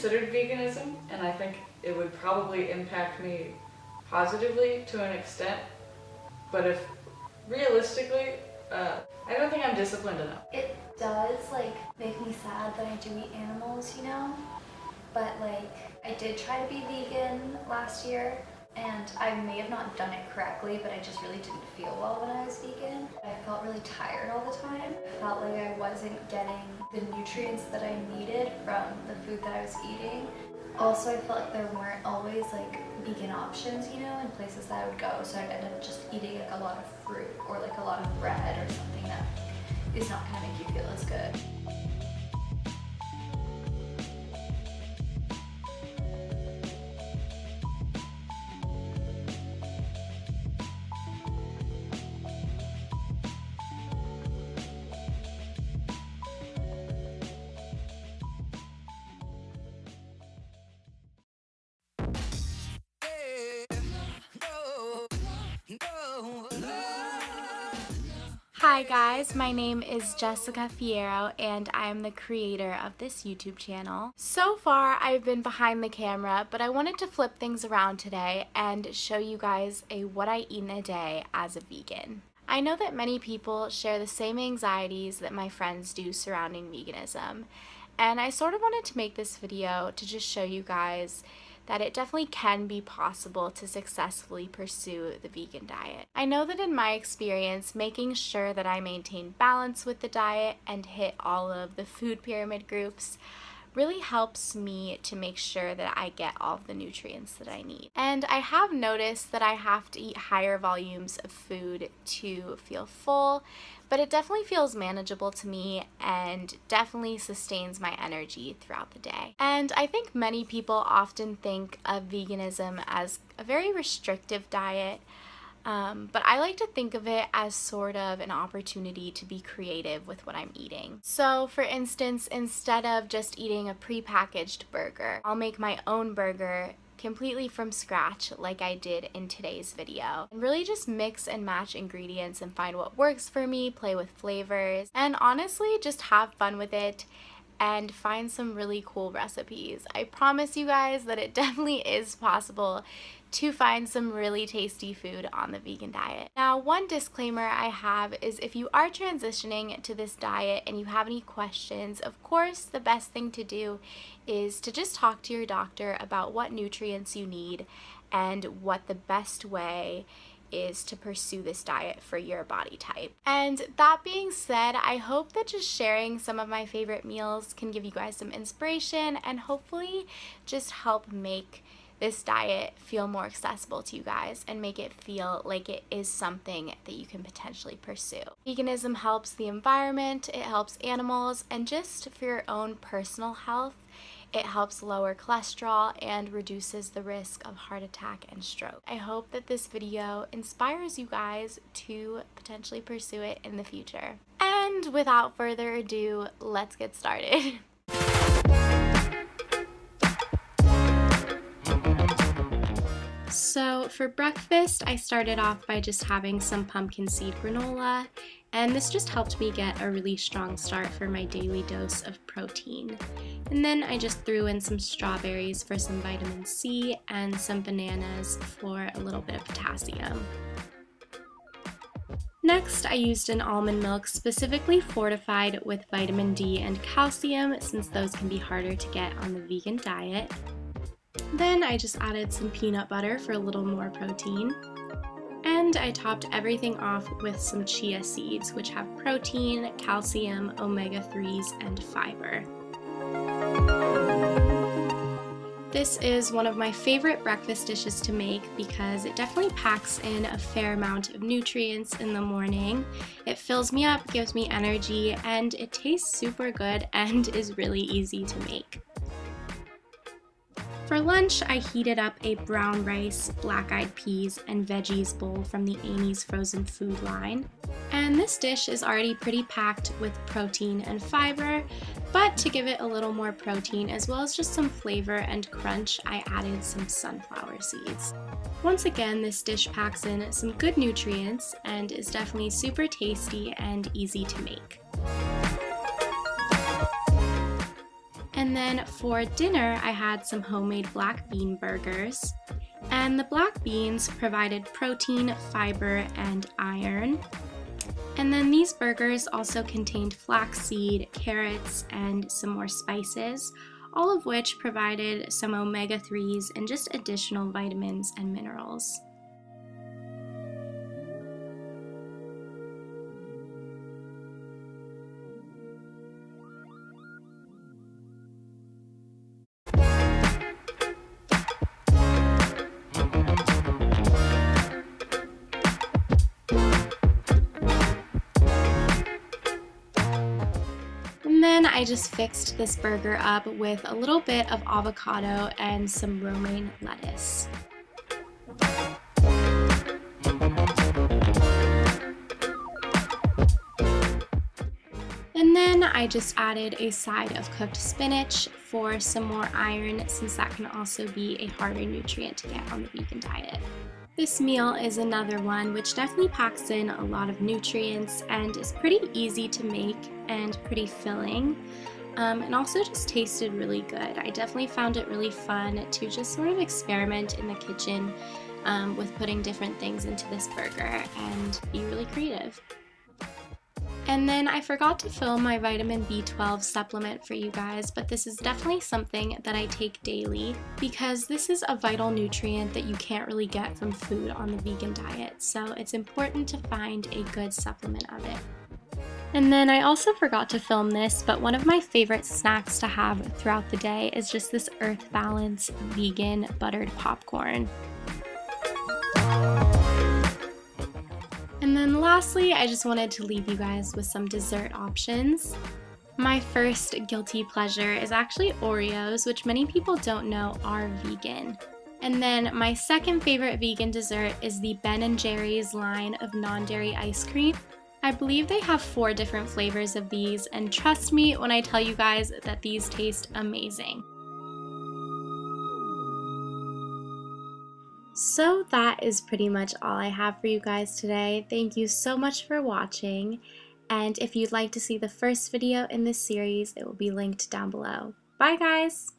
considered veganism, and I think it would probably impact me positively to an extent, but if realistically, I don't think I'm disciplined enough. It does like make me sad that I do eat animals, you know, but like I did try to be vegan last year, and I may have not done it correctly, but I just really didn't feel well when I was vegan. I felt really tired all the time. I felt like I wasn't getting the nutrients that I needed from the food that I was eating. Also, I felt like there weren't always like vegan options, you know, in places that I would go, so I'd end up just eating like a lot of fruit or like a lot of bread or something that is not going to make you feel as good. Hi guys, my name is Jessica Fierro and I'm the creator of this YouTube channel. So far I've been behind the camera, but I wanted to flip things around today and show you guys what I eat in a day as a vegan. I know that many people share the same anxieties that my friends do surrounding veganism, and I sort of wanted to make this video to just show you guys that it definitely can be possible to successfully pursue the vegan diet. I know that in my experience, making sure that I maintain balance with the diet and hit all of the food pyramid groups really helps me to make sure that I get all of the nutrients that I need. And I have noticed that I have to eat higher volumes of food to feel full, but it definitely feels manageable to me and definitely sustains my energy throughout the day. And I think many people often think of veganism as a very restrictive diet, but I like to think of it as sort of an opportunity to be creative with what I'm eating. So for instance, instead of just eating a prepackaged burger, I'll make my own burger completely from scratch like I did in today's video, and really just mix and match ingredients and find what works for me, play with flavors, and honestly just have fun with it and find some really cool recipes. I promise you guys that it definitely is possible to find some really tasty food on the vegan diet. Now, one disclaimer I have is if you are transitioning to this diet and you have any questions, of course, the best thing to do is to just talk to your doctor about what nutrients you need and what the best way is to pursue this diet for your body type. And that being said, I hope that just sharing some of my favorite meals can give you guys some inspiration and hopefully just help make this diet feel more accessible to you guys and make it feel like it is something that you can potentially pursue. Veganism helps the environment, it helps animals, and just for your own personal health, it helps lower cholesterol and reduces the risk of heart attack and stroke. I hope that this video inspires you guys to potentially pursue it in the future. And without further ado, let's get started. So for breakfast, I started off by just having some pumpkin seed granola, and this just helped me get a really strong start for my daily dose of protein. And then I just threw in some strawberries for some vitamin C and some bananas for a little bit of potassium. Next, I used an almond milk specifically fortified with vitamin D and calcium, since those can be harder to get on the vegan diet. Then I just added some peanut butter for a little more protein. And I topped everything off with some chia seeds, which have protein, calcium, omega-3s, and fiber. This is one of my favorite breakfast dishes to make because it definitely packs in a fair amount of nutrients in the morning. It fills me up, gives me energy, and it tastes super good and is really easy to make. For lunch, I heated up a brown rice, black-eyed peas, and veggies bowl from the Amy's frozen food line. And this dish is already pretty packed with protein and fiber, but to give it a little more protein as well as just some flavor and crunch, I added some sunflower seeds. Once again, this dish packs in some good nutrients and is definitely super tasty and easy to make. And then for dinner, I had some homemade black bean burgers. And the black beans provided protein, fiber, and iron. And then these burgers also contained flaxseed, carrots, and some more spices, all of which provided some omega-3s and just additional vitamins and minerals. And then I just fixed this burger up with a little bit of avocado and some romaine lettuce. And then I just added a side of cooked spinach for some more iron, since that can also be a harder nutrient to get on the vegan diet. This meal is another one which definitely packs in a lot of nutrients and is pretty easy to make and pretty filling, and also just tasted really good. I definitely found it really fun to just sort of experiment in the kitchen with putting different things into this burger and be really creative. And then I forgot to film my vitamin B12 supplement for you guys, but this is definitely something that I take daily because this is a vital nutrient that you can't really get from food on the vegan diet, so it's important to find a good supplement of it. And then I also forgot to film this, but one of my favorite snacks to have throughout the day is just this Earth Balance vegan buttered popcorn. And then lastly, I just wanted to leave you guys with some dessert options. My first guilty pleasure is actually Oreos, which many people don't know are vegan. And then my second favorite vegan dessert is the Ben & Jerry's line of non-dairy ice cream. I believe they have 4 different flavors of these, and trust me when I tell you guys that these taste amazing. So that is pretty much all I have for you guys today. Thank you so much for watching, and if you'd like to see the first video in this series, it will be linked down below. Bye guys!